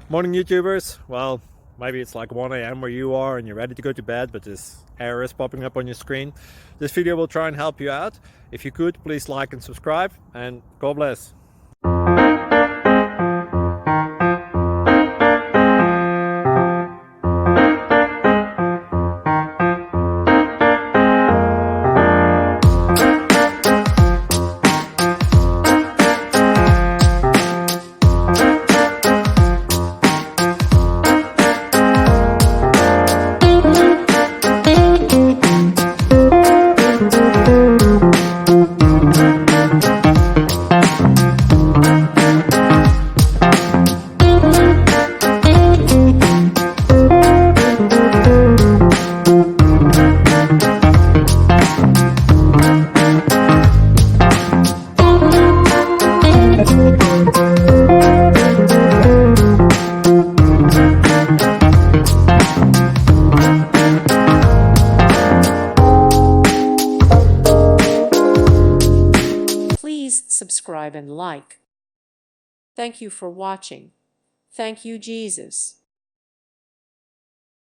Morning, YouTubers. Well, maybe it's like 1 a.m. where you are and you're ready to go to bed, but this error is popping up on your screen. This video will try and help you out. If you could, please like and subscribe, and God bless. Please subscribe and like. Thank you for watching. Thank you, Jesus.